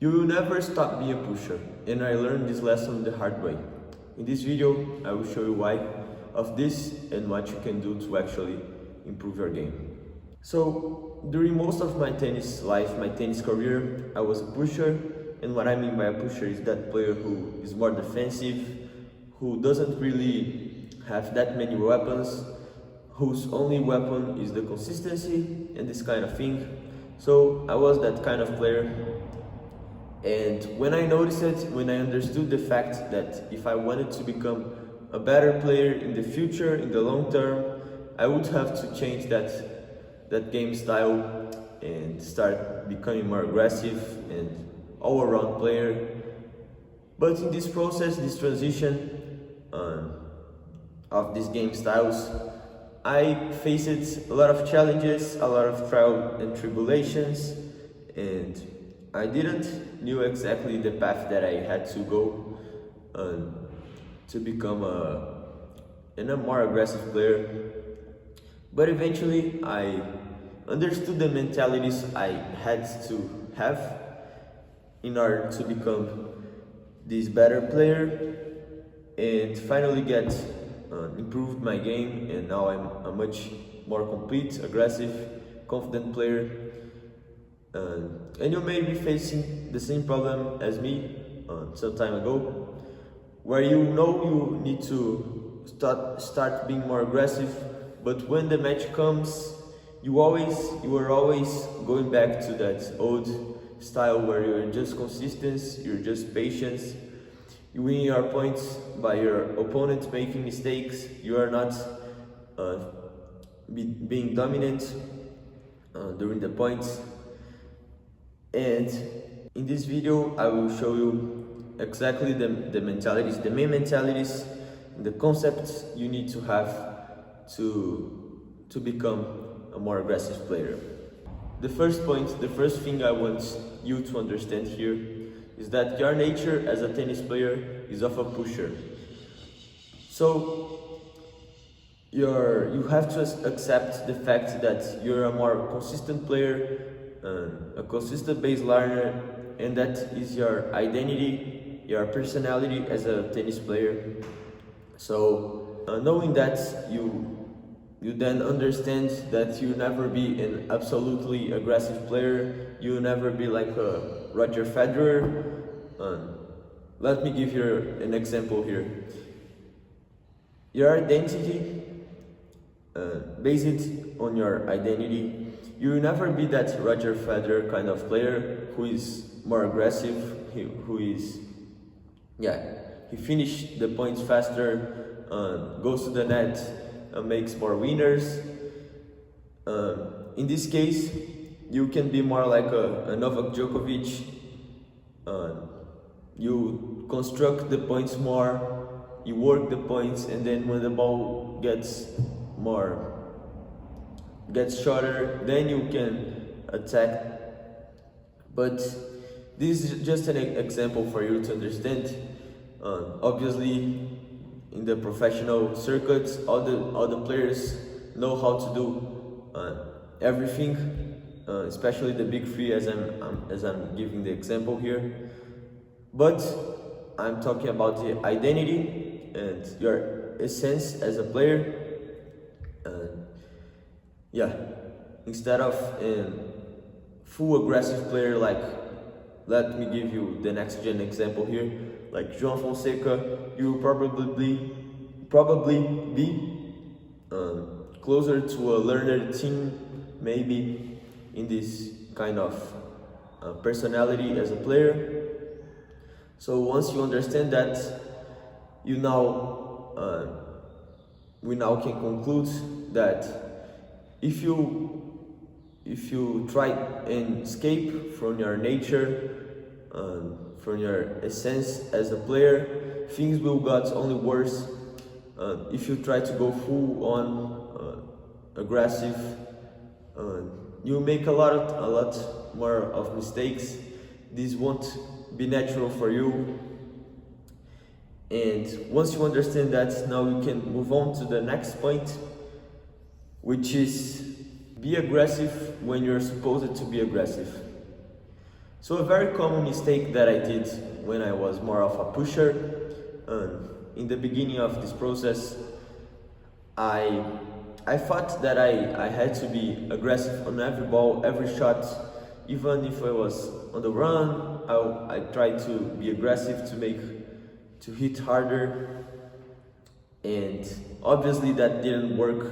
You will never stop being a pusher, and I learned this lesson the hard way. In this video, I will show you why of this and what you can do to actually improve your game. So, during most of my tennis life, my tennis career, I was a pusher, and what I mean by a pusher is that player who is more defensive, who doesn't really have that many weapons, whose only weapon is the consistency and this kind of thing. So I was that kind of player. And when I noticed it, when I understood the fact that if I wanted to become a better player in the future, in the long term, I would have to change that game style and start becoming more aggressive and all-around player. But in this process, this transition of these game styles, I faced a lot of challenges, a lot of trial and tribulations, and I didn't knew exactly the path that I had to go to become a more aggressive player. But eventually I understood the mentalities I had to have in order to become this better player and finally get improved my game, and now I'm a much more complete, aggressive, confident player. And you may be facing the same problem as me some time ago, where you know you need to start being more aggressive, but when the match comes, you are always going back to that old style where you're just consistent, you're just patient. You win your points by your opponent making mistakes. You are not being dominant during the points. And in this video, I will show you exactly the mentalities, the main mentalities, the concepts you need to have to become a more aggressive player. The first point, the first thing I want you to understand here is that your nature as a tennis player is of a pusher. So you have to accept the fact that you're a more consistent player, a consistent base learner, and that is your identity, your personality as a tennis player. So knowing that, you then understand that you never be an absolutely aggressive player. You never be like a Roger Federer. Let me give you an example here. Your identity, based on your identity, you will never be that Roger Federer kind of player who is more aggressive, he finishes the points faster, goes to the net, makes more winners. In this case, you can be more like a Novak Djokovic. You construct the points more, you work the points, and then when the ball gets shorter, then you can attack. But this is just an example for you to understand. Obviously, in the professional circuits, all the players know how to do everything, especially the big three, as I'm giving the example here. But I'm talking about the identity and your essence as a player. Instead of a full aggressive player, like, let me give you the next gen example here, like João Fonseca, you will probably be closer to a learner team, maybe, in this kind of personality as a player. So once you understand that, we now can conclude that if you try and escape from your nature, from your essence as a player, things will get only worse. If you try to go full on aggressive, you make a lot more of mistakes. This won't be natural for you. And once you understand that, now you can move on to the next point, which is be aggressive when you're supposed to be aggressive. So a very common mistake that I did when I was more of a pusher, in the beginning of this process, I thought that I had to be aggressive on every ball, every shot, even if I was on the run. I tried to be aggressive to hit harder, and obviously that didn't work.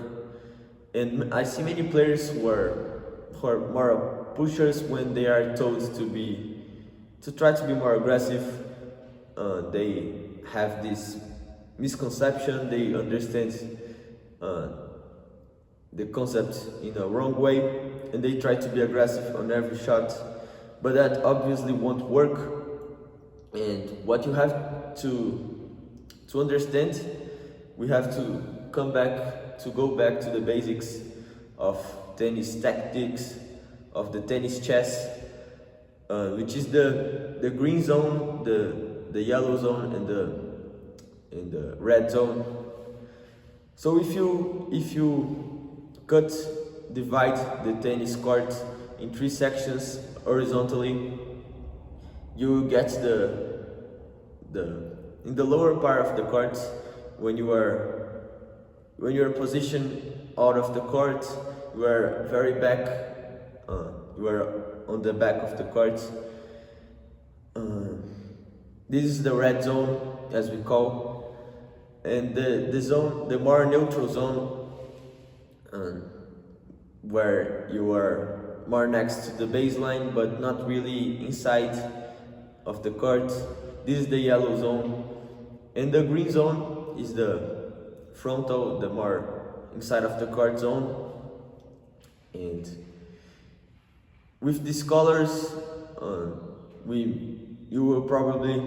And I see many players who are more pushers when they are told to try to be more aggressive. They have this misconception. They understand the concept in a wrong way, and they try to be aggressive on every shot, but that obviously won't work. And what you have to understand, we have to go back to the basics of tennis tactics, of the tennis chess, which is the green zone, the yellow zone, and the red zone. So if you divide the tennis court in 3 sections horizontally, you get in the lower part of the court, when you are positioned out of the court, you are very back, you are on the back of the court. This is the red zone, as we call, and the more neutral zone, where you are more next to the baseline but not really inside of the court. This is the yellow zone, and the green zone is the frontal, the more inside of the court zone. And with these colors, you will probably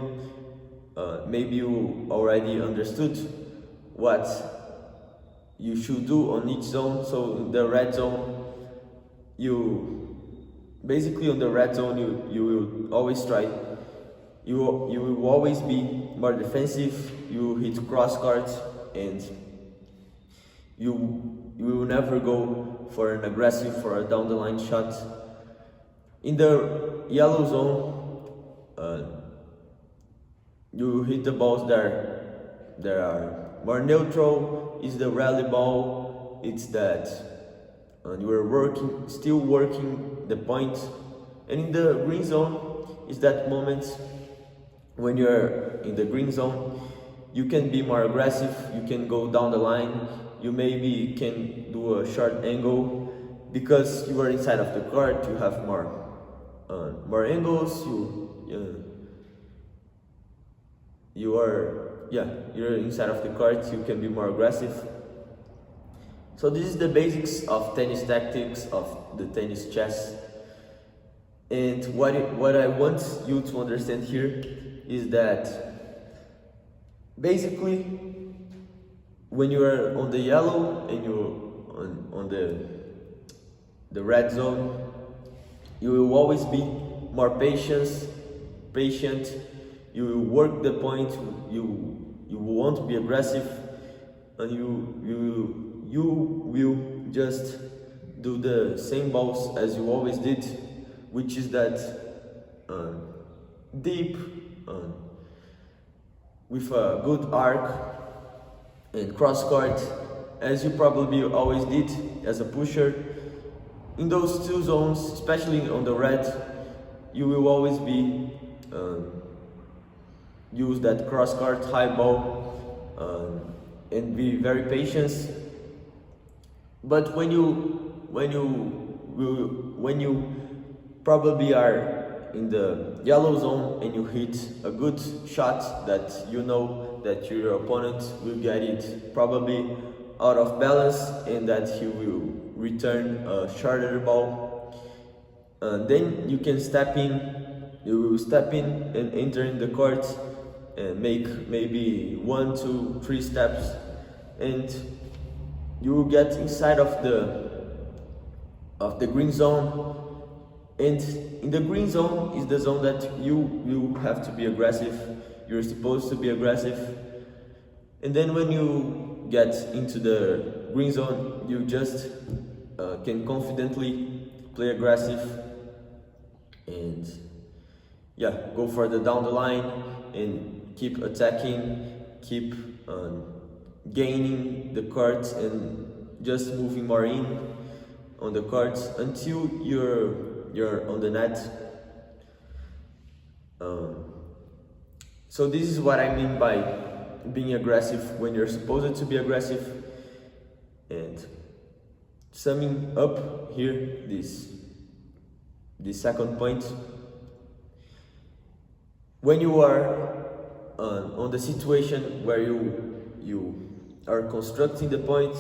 maybe you already understood what you should do on each zone. So in the red zone, you will always try, you will always be more defensive. You hit cross court, and you will never go for an aggressive, for a down the line shot. In the yellow zone, you hit the balls that are more neutral. Is the rally ball. It's that you are still working the point. And in the green zone is that moment when you're in the green zone, you can be more aggressive. You can go down the line. You maybe can do a short angle because you are inside of the court. You have more angles. You're inside of the court, you can be more aggressive. So this is the basics of tennis tactics, of the tennis chess. And what I want you to understand here is that basically when you are on the yellow and you're on the red zone, you will always be more patient. You will work the point. You won't be aggressive, and you will just do the same balls as you always did, which is that deep, with a good arc and cross court, as you probably always did as a pusher. In those 2 zones, especially on the red, you will always be use that cross court high ball, and be very patient. But when you probably are in the yellow zone and you hit a good shot that you know that your opponent will get it probably out of balance and that he will return a shorter ball, then you can step in. You will step in and enter in the court and make maybe 1, 2, 3 steps, and you will get inside of the green zone. And in the green zone is the zone that you have to be aggressive. You're supposed to be aggressive. And then when you get into the green zone, you just can confidently play aggressive, and yeah, go further down the line and keep attacking, keep gaining the cards and just moving more in on the cards until you're on the net. So this is what I mean by being aggressive when you're supposed to be aggressive. And summing up here this second point, when you are on the situation where you are constructing the point,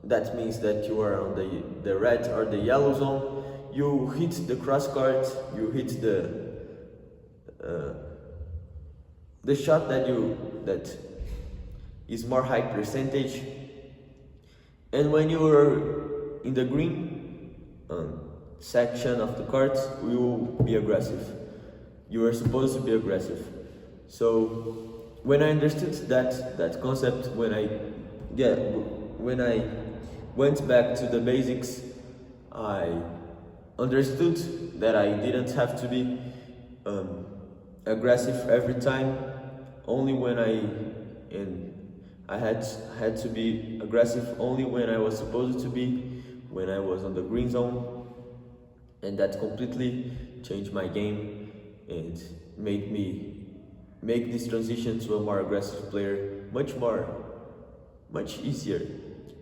that means that you are on the red or the yellow zone, you hit the cross card, you hit the shot that is more high percentage. And when you are in the green section of the cards, you will be aggressive. You are supposed to be aggressive. So when I understood that concept, when I went back to the basics, I understood that I didn't have to be aggressive every time. Only when I had to be aggressive only when I was supposed to be, when I was on the green zone, and that completely changed my game and made me make this transition to a more aggressive player much easier,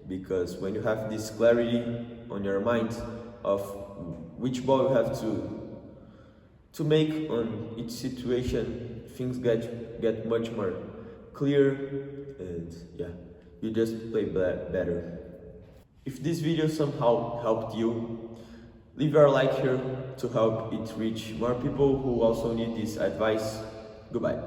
because when you have this clarity on your mind of which ball you have to make on each situation, things get much more clear, and yeah, you just play better. If this video somehow helped you, leave your like here to help it reach more people who also need this advice. Goodbye.